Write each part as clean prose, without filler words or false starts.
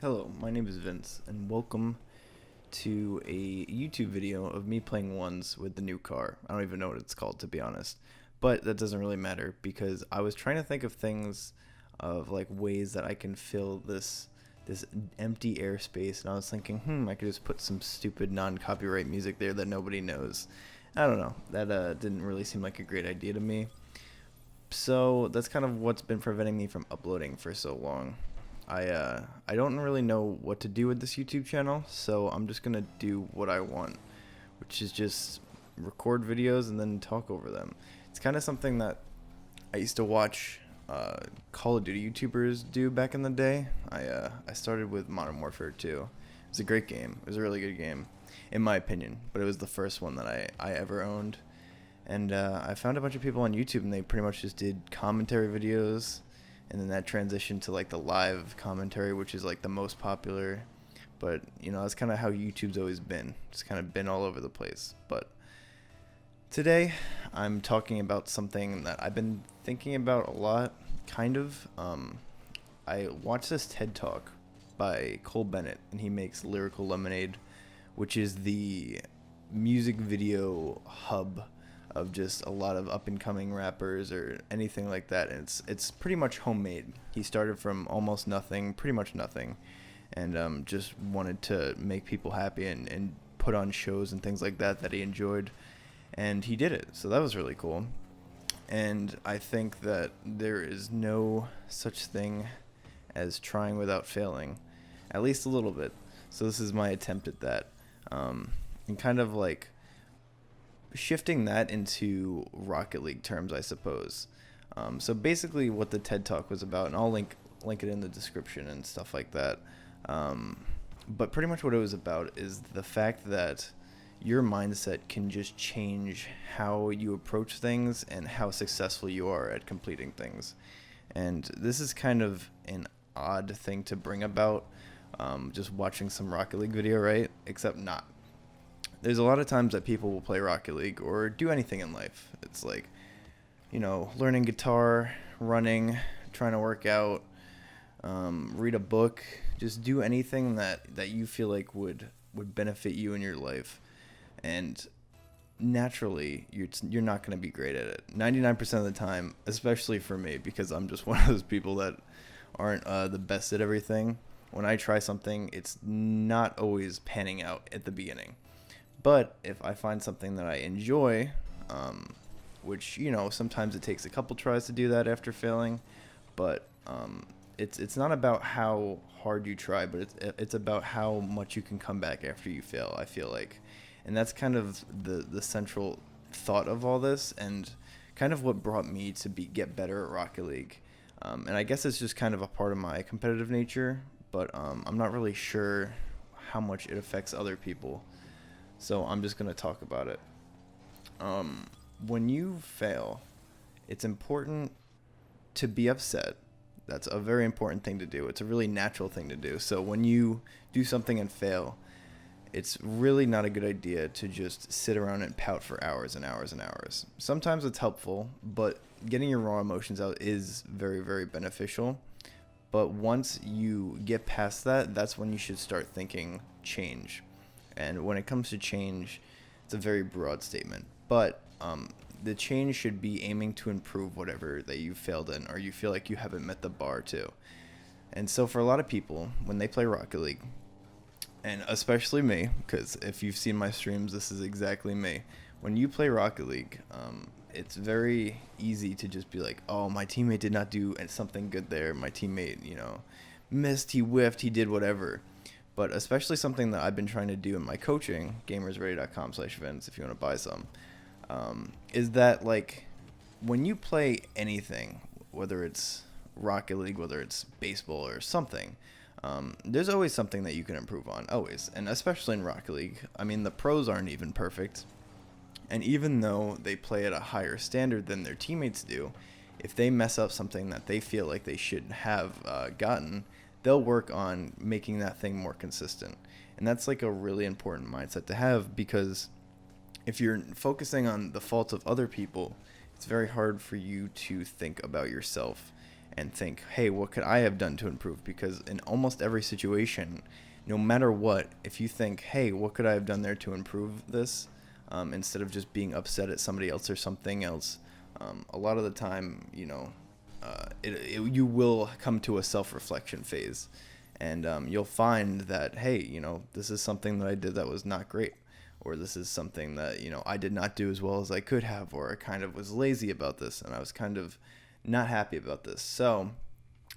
Hello, my name is Vince, and welcome to a YouTube video of me playing ones with the new car. I don't even know what it's called, to be honest, but that doesn't really matter because I was trying to think of things of like ways that I can fill this empty airspace, and I was thinking, I could just put some stupid non-copyright music there that nobody knows. I don't know. That didn't really seem like a great idea to me. So that's kind of what's been preventing me from uploading for so long. I don't really know what to do with this YouTube channel, so I'm just gonna do what I want, which is just record videos and then talk over them. It's kind of something that I used to watch Call of Duty YouTubers do back in the day. I started with Modern Warfare 2. It's a great game. It was a really good game, in my opinion, but it was the first one that I ever owned. And I found a bunch of people on YouTube, and they pretty much just did commentary videos, and then that transitioned to like the live commentary, which is like the most popular. But that's kind of how YouTube's always been. It's kind of been all over the place. But today, I'm talking about something that I've been thinking about a lot. Kind of. I watched this TED Talk by Cole Bennett, and he makes Lyrical Lemonade, which is the music video hub of just a lot of up and coming rappers or anything like that. And it's pretty much homemade. He started from almost nothing, pretty much nothing, and just wanted to make people happy and put on shows and things like that he enjoyed, and he did it. So that was really cool. And I think that there is no such thing as trying without failing, at least a little bit. So this is my attempt at that, and kind of like shifting that into Rocket League terms, I suppose. So basically what the TED Talk was about, and I'll link it in the description and stuff like that. But pretty much what it was about is the fact that your mindset can just change how you approach things and how successful you are at completing things. And this is kind of an odd thing to bring about, just watching some Rocket League video, right? Except not. There's a lot of times that people will play Rocket League or do anything in life. It's like, learning guitar, running, trying to work out, read a book, just do anything that you feel like would benefit you in your life. And naturally, you're not going to be great at it 99% of the time, especially for me, because I'm just one of those people that aren't the best at everything. When I try something, it's not always panning out at the beginning. But if I find something that I enjoy, which, sometimes it takes a couple tries to do that after failing, but it's not about how hard you try, but it's about how much you can come back after you fail, I feel like. And that's kind of the central thought of all this, and kind of what brought me to get better at Rocket League. And I guess it's just kind of a part of my competitive nature, but I'm not really sure how much it affects other people. So I'm just going to talk about it. When you fail, it's important to be upset. That's a very important thing to do. It's a really natural thing to do. So when you do something and fail, it's really not a good idea to just sit around and pout for hours and hours and hours. Sometimes it's helpful, but getting your raw emotions out is very, very beneficial. But once you get past that, that's when you should start thinking change. And when it comes to change, it's a very broad statement. But the change should be aiming to improve whatever that you failed in or you feel like you haven't met the bar to. And so for a lot of people, when they play Rocket League, and especially me, because if you've seen my streams, this is exactly me. When you play Rocket League, it's very easy to just be like, oh, my teammate did not do something good there. My teammate, missed, he whiffed, he did whatever. But especially something that I've been trying to do in my coaching, gamersready.com/Vince, if you want to buy some, is that like when you play anything, whether it's Rocket League, whether it's baseball or something, there's always something that you can improve on, always. And especially in Rocket League, I mean, the pros aren't even perfect. And even though they play at a higher standard than their teammates do, if they mess up something that they feel like they should have gotten, they'll work on making that thing more consistent. And that's like a really important mindset to have, because if you're focusing on the faults of other people, it's very hard for you to think about yourself and think, hey, what could I have done to improve? Because in almost every situation, no matter what, if you think, hey, what could I have done there to improve this, instead of just being upset at somebody else or something else, a lot of the time, you will come to a self-reflection phase, and you'll find that, hey, this is something that I did that was not great, or this is something that, I did not do as well as I could have, or I kind of was lazy about this, and I was kind of not happy about this. So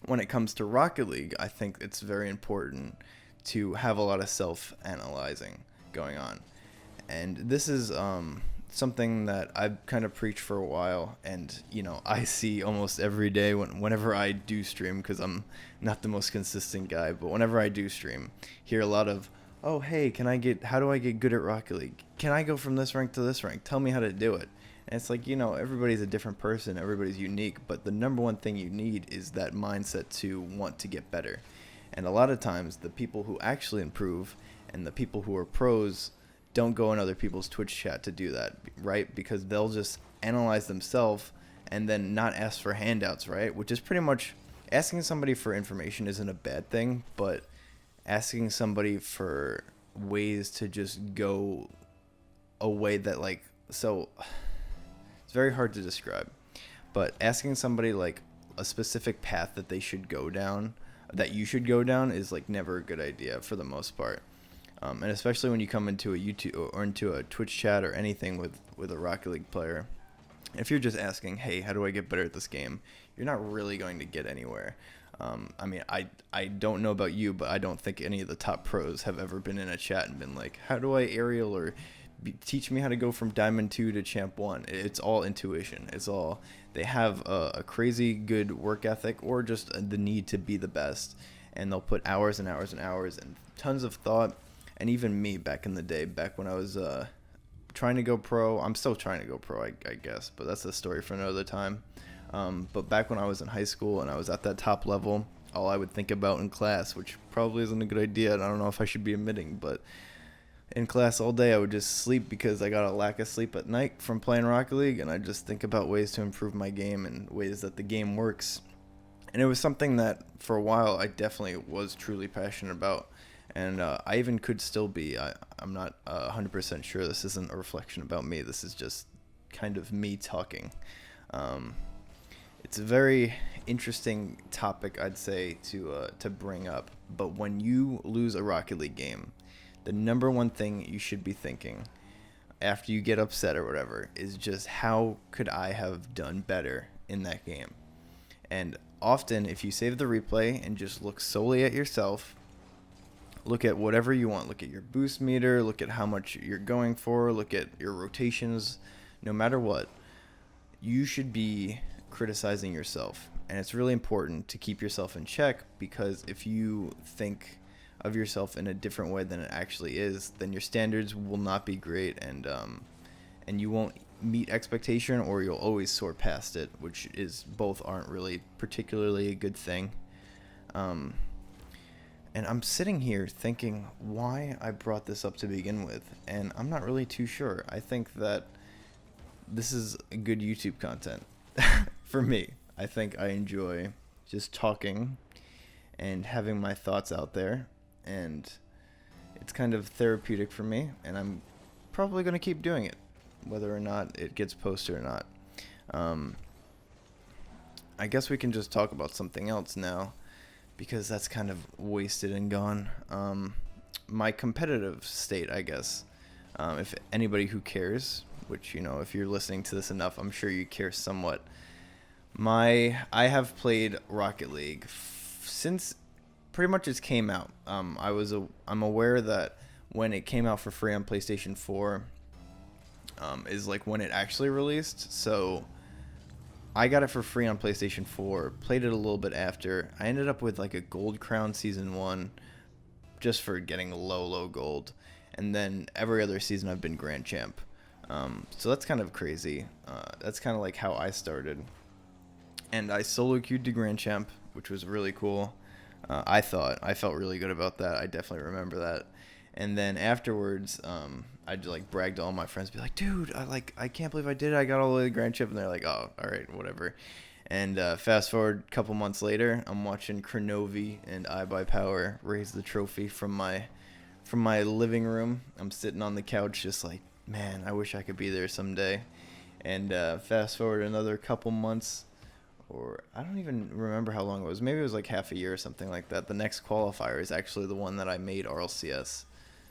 when it comes to Rocket League, I think it's very important to have a lot of self-analyzing going on. And this is something that I've kind of preached for a while, and I see almost every day whenever I do stream, because I'm not the most consistent guy, but whenever I do stream, hear a lot of, oh, hey, how do I get good at Rocket League? Can I go from this rank to this rank? Tell me how to do it. And it's like, everybody's a different person, everybody's unique, but the number one thing you need is that mindset to want to get better. And a lot of times, the people who actually improve and the people who are pros don't go in other people's Twitch chat to do that, right? Because they'll just analyze themselves and then not ask for handouts, right? Which is pretty much, asking somebody for information isn't a bad thing, but asking somebody for ways to just go a way that, like, so it's very hard to describe, but asking somebody like a specific path that they should go down, that you should go down, is like never a good idea for the most part. And especially when you come into a YouTube or into a Twitch chat or anything with a Rocket League player, if you're just asking, hey, how do I get better at this game, you're not really going to get anywhere. I don't know about you, but I don't think any of the top pros have ever been in a chat and been like, how do I aerial, or teach me how to go from Diamond 2 to Champ 1. It's all intuition. They have a crazy good work ethic, or just the need to be the best, and they'll put hours and hours and hours and tons of thought. And even me, back in the day, back when I was trying to go pro, I'm still trying to go pro, I guess, but that's a story for another time. But back when I was in high school and I was at that top level, all I would think about in class, which probably isn't a good idea, and I don't know if I should be admitting, but in class all day I would just sleep, because I got a lack of sleep at night from playing Rocket League, and I just think about ways to improve my game and ways that the game works. And it was something that for a while I definitely was truly passionate about. And I even could still be. I'm not 100% sure this isn't a reflection about me. This is just kind of me talking. It's a very interesting topic, I'd say, to bring up. But when you lose a Rocket League game, the number one thing you should be thinking after you get upset or whatever is just, how could I have done better in that game? And often, if you save the replay and just look solely at yourself, look at whatever you want. Look at your boost meter. Look at how much you're going for. Look at your rotations. No matter what, you should be criticizing yourself. And it's really important to keep yourself in check, because if you think of yourself in a different way than it actually is, then your standards will not be great, and you won't meet expectation, or you'll always soar past it, which is, both aren't really particularly a good thing. And I'm sitting here thinking why I brought this up to begin with, and I'm not really too sure. I think that this is good YouTube content for me. I think I enjoy just talking and having my thoughts out there, and it's kind of therapeutic for me, and I'm probably going to keep doing it, whether or not it gets posted or not. I guess we can just talk about something else now, because that's kind of wasted and gone. My competitive state, I guess. If anybody who cares, which, if you're listening to this enough, I'm sure you care somewhat. I have played Rocket League since pretty much it came out. I'm aware that when it came out for free on PlayStation 4, is like when it actually released. So I got it for free on PlayStation 4, played it a little bit after. I ended up with like a Gold Crown Season 1 just for getting low gold. And then every other season I've been Grand Champ. So that's kind of crazy. That's kind of like how I started. And I solo queued to Grand Champ, which was really cool. I felt really good about that. I definitely remember that. And then afterwards, I'd like brag to all my friends, be like, dude, I can't believe I did it. I got all the way to Grand Champ. And they're like, oh, all right, whatever. And fast forward a couple months later, I'm watching Kronovi and iBuyPower raise the trophy from my living room. I'm sitting on the couch just like, man, I wish I could be there someday. And fast forward another couple months, or I don't even remember how long it was. Maybe it was like half a year or something like that. The next qualifier is actually the one that I made RLCS.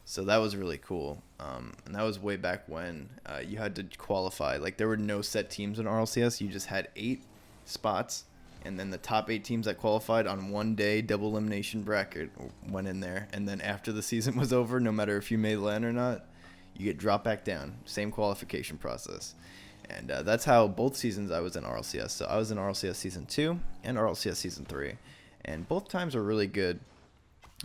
So that was really cool. And that was way back when you had to qualify. Like, there were no set teams in RLCS. You just had 8 spots. And then the top 8 teams that qualified on one day, double elimination bracket, went in there. And then after the season was over, no matter if you made LAN or not, you get dropped back down. Same qualification process. And that's how both seasons I was in RLCS. So I was in RLCS Season 2 and RLCS Season 3. And both times were really good.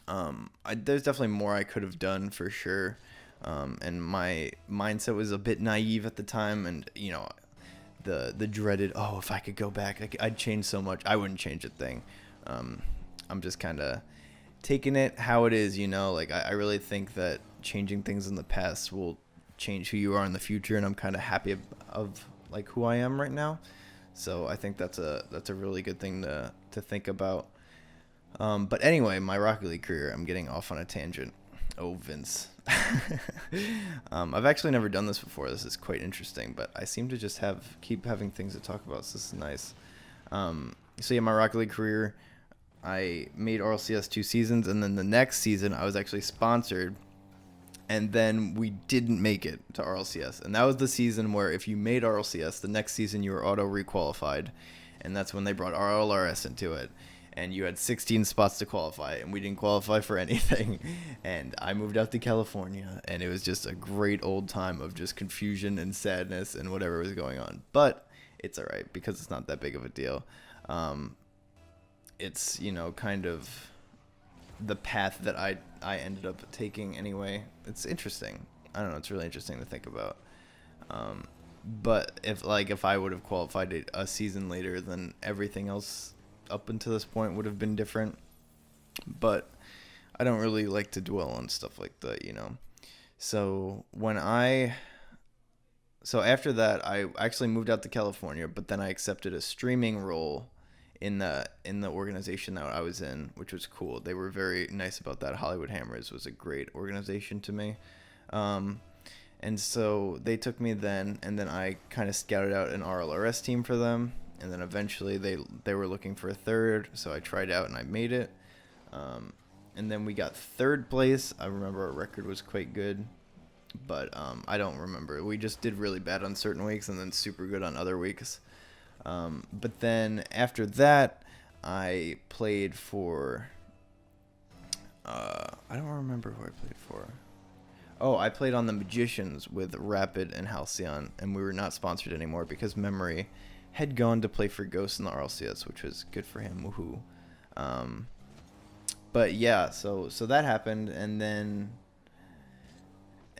There's definitely more I could have done for sure. And my mindset was a bit naive at the time. And, you know, the dreaded, oh, if I could go back, I'd change so much. I wouldn't change a thing. I'm just kind of taking it how it is, you know. Like, I really think that changing things in the past will change who you are in the future, and I'm kind of happy of like who I am right now. So I think that's a really good thing to think about. But anyway, my Rocket League career, I'm getting off on a tangent. Oh, Vince. I've actually never done this before. This is quite interesting, but I seem to just keep having things to talk about, so this is nice. So yeah, my Rocket League career, I made RLCS 2 seasons, and then the next season I was actually sponsored, and then we didn't make it to RLCS. And that was the season where if you made RLCS, the next season you were auto-requalified, and that's when they brought RLRS into it. And you had 16 spots to qualify, and we didn't qualify for anything. And I moved out to California, and it was just a great old time of just confusion and sadness and whatever was going on. But it's all right, because it's not that big of a deal. It's, you know, kind of the path that I ended up taking anyway. It's interesting. I don't know. It's really interesting to think about. But if I would have qualified a season later, then everything else up until this point would have been different. But I don't really like to dwell on stuff like that, you know. So after that, I actually moved out to California, but then I accepted a streaming role in the organization that I was in, which was cool. They were very nice about that. Hollywood Hammers was a great organization to me. And so they took me then, and then I kind of scouted out an RLRS team for them. And then eventually they were looking for a third, so I tried out and I made it. And then we got 3rd place. I remember our record was quite good, but I don't remember. We just did really bad on certain weeks and then super good on other weeks. But then after that, I played for... I don't remember who I played for. Oh, I played on the Magicians with Rapid and Halcyon, and we were not sponsored anymore because Memory had gone to play for Ghost in the RLCS, which was good for him. Woohoo. But yeah, so that happened, and then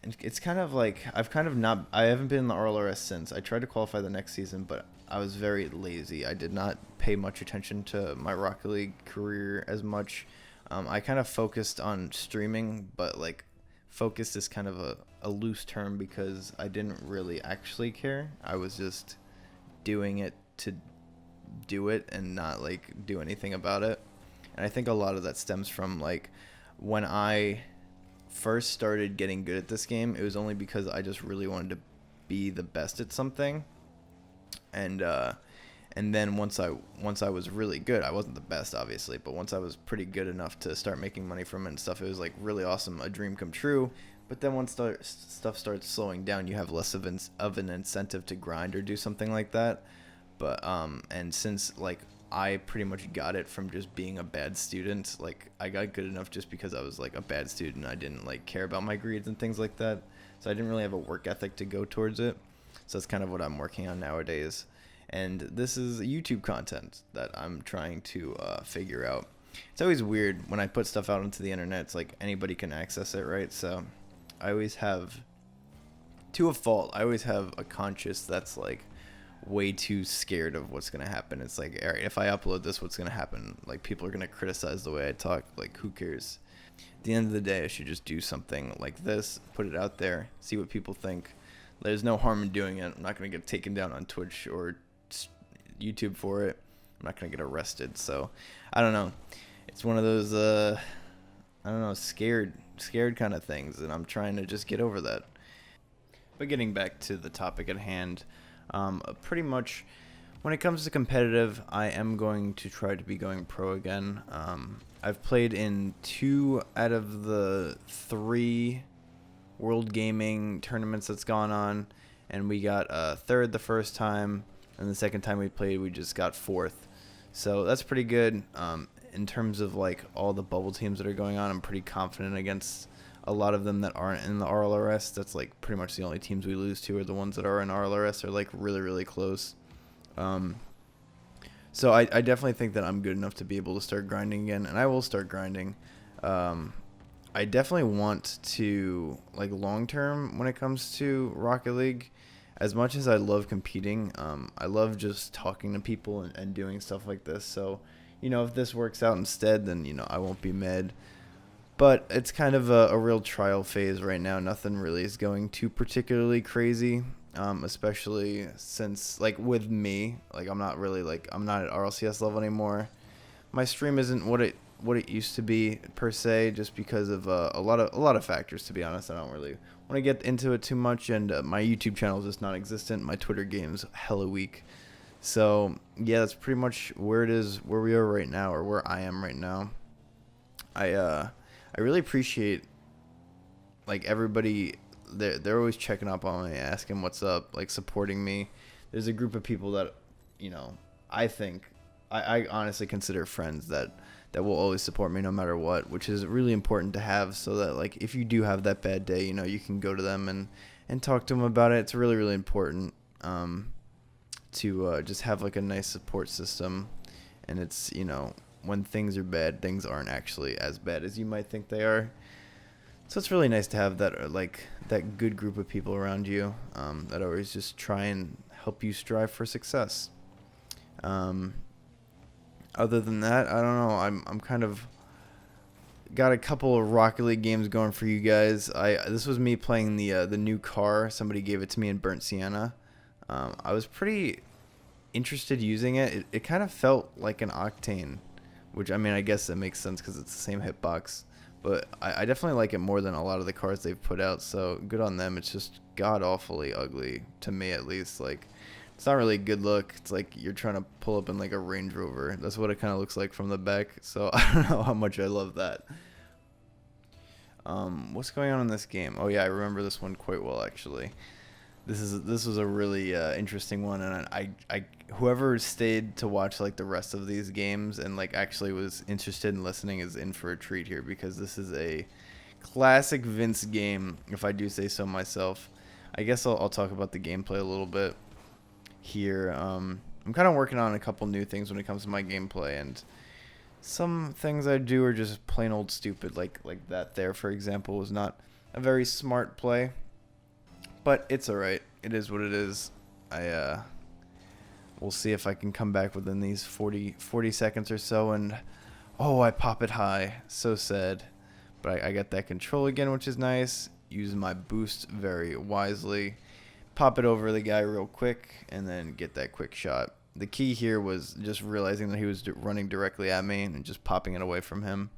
it's kind of like I haven't been in the RLRS since. I tried to qualify the next season, but I was very lazy. I did not pay much attention to my Rocket League career as much. I kind of focused on streaming, but like focused is kind of a loose term because I didn't really actually care. I was just doing it to do it and not like do anything about it. And I think a lot of that stems from like when I first started getting good at this game, it was only because I just really wanted to be the best at something. And then once I was really good, I wasn't the best obviously, but once I was pretty good enough to start making money from it and stuff, it was like really awesome, a dream come true. But then once stuff starts slowing down, you have less of an incentive to grind or do something like that. But and since like I pretty much got it from just being a bad student, like I got good enough just because I was like a bad student. I didn't like care about my grades and things like that. So I didn't really have a work ethic to go towards it. So that's kind of what I'm working on nowadays. And this is YouTube content that I'm trying to figure out. It's always weird when I put stuff out onto the internet. It's like anybody can access it, right? So I always have, to a fault, I always have a conscience that's like way too scared of what's going to happen. It's like, all right, if I upload this, what's going to happen? Like people are going to criticize the way I talk. Like who cares? At the end of the day, I should just do something like this, put it out there, see what people think. There's no harm in doing it. I'm not going to get taken down on Twitch or YouTube for it. I'm not gonna get arrested. So I don't know. It's one of those I don't know, scared kind of things, and I'm trying to just get over that. But getting back to the topic at hand, pretty much when it comes to competitive, I am going to try to be going pro again. I've played in 2 out of the 3 World Gaming tournaments that's gone on, and we got third the first time, and the second time we played, we just got 4th. So that's pretty good. In terms of like all the bubble teams that are going on, I'm pretty confident against a lot of them that aren't in the RLRS. That's like pretty much the only teams we lose to are the ones that are in RLRS. Are like really, really close. So I definitely think that I'm good enough to be able to start grinding again, and I will start grinding. I definitely want to, like, long term when it comes to Rocket League, as much as I love competing, I love just talking to people and doing stuff like this. So, if this works out instead, then, I won't be mad. But it's kind of a real trial phase right now. Nothing really is going too particularly crazy, especially since, like, with me, like, I'm not at RLCS level anymore. My stream isn't what it used to be per se, just because of a lot of factors. To be honest, I don't really want to get into it too much, and my YouTube channel is just non-existent. My Twitter game's hella weak. So yeah, that's pretty much where we are right now, or where I am right now. I really appreciate, like, everybody. They're always checking up on me, asking what's up, like, supporting me. There's a group of people that, I think I honestly consider friends that will always support me no matter what, which is really important to have, so that, like, if you do have that bad day, you can go to them and talk to them about it. It's really, really important to just have, like, a nice support system. And it's, when things are bad, things aren't actually as bad as you might think they are. So it's really nice to have that good group of people around you that always just try and help you strive for success. Other than that, I don't know. I'm kind of got a couple of Rocket League games going for you guys. This was me playing the new car. Somebody gave it to me in Burnt Sienna. I was pretty interested using it. It kind of felt like an Octane, which, I mean, I guess that makes sense because it's the same hitbox. But I definitely like it more than a lot of the cars they've put out. So good on them. It's just god awfully ugly, to me at least. Like, it's not really a good look. It's like you're trying to pull up in, like, a Range Rover. That's what it kind of looks like from the back. So I don't know how much I love that. What's going on in this game? Oh yeah, I remember this one quite well, actually. This was a really interesting one, and I whoever stayed to watch, like, the rest of these games and, like, actually was interested in listening is in for a treat here, because this is a classic Vince game, if I do say so myself. I guess I'll talk about the gameplay a little bit here. I'm kind of working on a couple new things when it comes to my gameplay, and some things I do are just plain old stupid, like that there, for example, was not a very smart play. But it's alright. It is what it is. We'll see if I can come back within these 40 seconds or so, and I pop it high. So sad. But I get that control again, which is nice. Use my boost very wisely. Pop it over the guy real quick, and then get that quick shot. The key here was just realizing that he was running directly at me and just popping it away from him.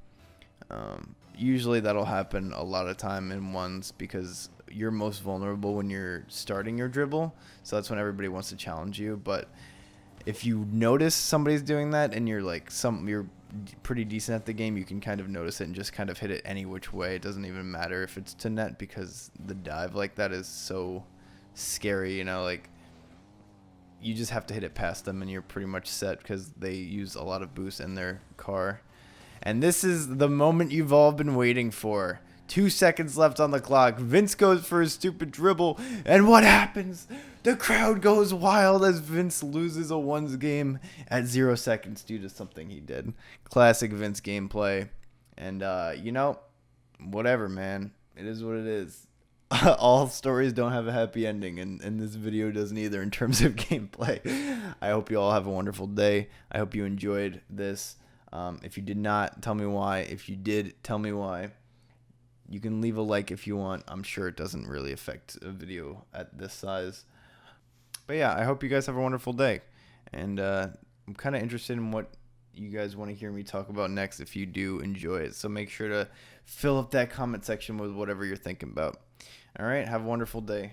Usually that'll happen a lot of time in ones, because you're most vulnerable when you're starting your dribble, so that's when everybody wants to challenge you. But if you notice somebody's doing that and you're pretty decent at the game, you can kind of notice it and just kind of hit it any which way. It doesn't even matter if it's to net, because the dive like that is so scary. Like, you just have to hit it past them and you're pretty much set, because they use a lot of boost in their car. And this is the moment you've all been waiting for. 2 seconds left on the clock. Vince goes for his stupid dribble. And what happens? The crowd goes wild as Vince loses a ones game at 0 seconds due to something he did. Classic Vince gameplay. And, whatever, man. It is what it is. All stories don't have a happy ending, and this video doesn't either in terms of gameplay. I hope you all have a wonderful day. I hope you enjoyed this. If you did not, tell me why. If you did, tell me why. You can leave a like if you want. I'm sure it doesn't really affect a video at this size. But yeah, I hope you guys have a wonderful day. And I'm kind of interested in what you guys want to hear me talk about next if you do enjoy it. So make sure to fill up that comment section with whatever you're thinking about. All right, have a wonderful day.